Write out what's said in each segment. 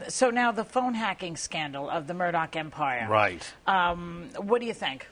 So now the phone hacking scandal of the Murdoch empire. Right. What do you think?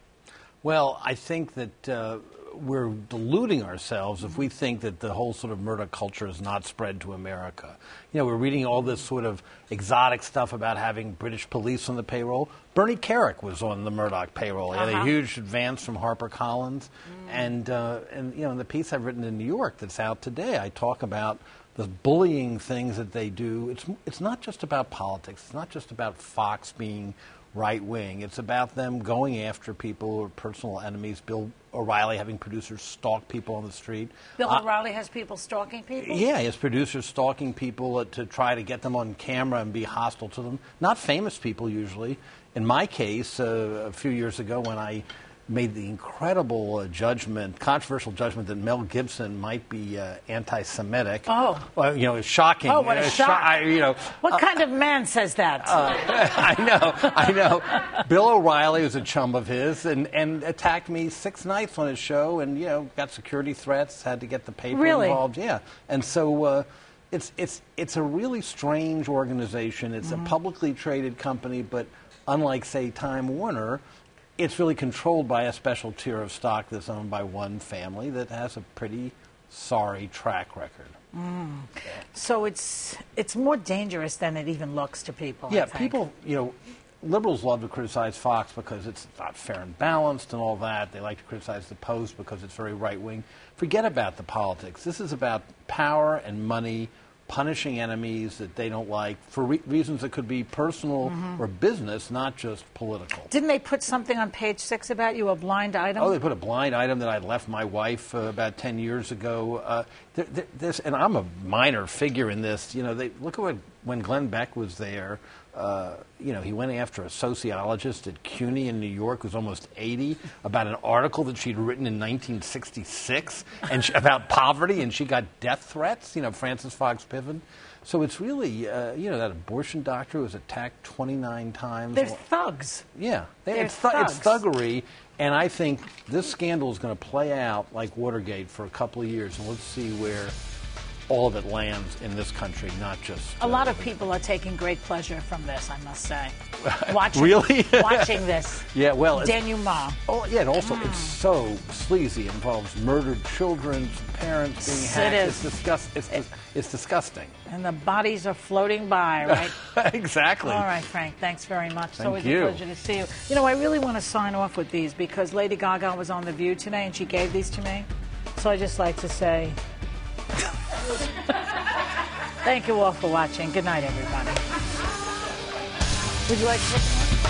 Well, I think that we're deluding ourselves if we think that the whole sort of Murdoch culture is not spread to America. You know, we're reading all this sort of exotic stuff about having British police on the payroll. Bernie Carrick was on the Murdoch payroll. He had a huge advance from HarperCollins. And you know, in the piece I've written in New York that's out today, I talk about the bullying things that they do. It's not just about politics. It's not just about Fox being right-wing. It's about them going after people who are personal enemies. Bill O'Reilly having producers stalk people on the street. Bill O'Reilly has people stalking people? Yeah, he has producers stalking people to try to get them on camera and be hostile to them. Not famous people, usually. In my case, a few years ago when I made the incredible controversial judgment that Mel Gibson might be anti-Semitic. Oh. Well, you know, it's shocking. Oh, what a shock. You know, what kind of man says that? I know. Bill O'Reilly was a chum of his and attacked me 6 nights on his show and, you know, got security threats, had to get the paper involved. Yeah. And so it's a really strange organization. It's a publicly traded company, but unlike, say, Time Warner, it's really controlled by a special tier of stock that's owned by one family that has a pretty sorry track record. So it's more dangerous than it even looks to people. Yeah, I think. people, you know, liberals love to criticize Fox because it's not fair and balanced and all that. They like to criticize the Post because it's very right-wing. Forget about the politics. This is about power and money, punishing enemies that they don't like for reasons that could be personal or business, not just political. Didn't they put something on page 6 about you, a blind item? Oh, they put a blind item that I left my wife about 10 years ago. And I'm a minor figure in this. You know, look at when Glenn Beck was there. You know, he went after a sociologist at CUNY in New York who's almost 80 about an article that she'd written in 1966 and about poverty, and she got death threats, you know, Frances Fox Piven. So it's really, you know, that abortion doctor who was attacked 29 times. They're thugs. Yeah. It's It's thuggery, and I think this scandal is going to play out like Watergate for a couple of years, and let's see where all of it lands in this country, not just... A lot of people are taking great pleasure from this, I must say. Really? Watching this. Yeah, well... denouement. Oh, yeah, and also it's so sleazy. It involves murdered children, parents being hacked. It is. It's disgusting. And the bodies are floating by, right? Exactly. All right, Frank, thanks very much. It's always Thank you. a pleasure to see you. You know, I really want to sign off with these because Lady Gaga was on The View today and she gave these to me. So I just like to say... Thank you all for watching. Good night, everybody. Would you like to...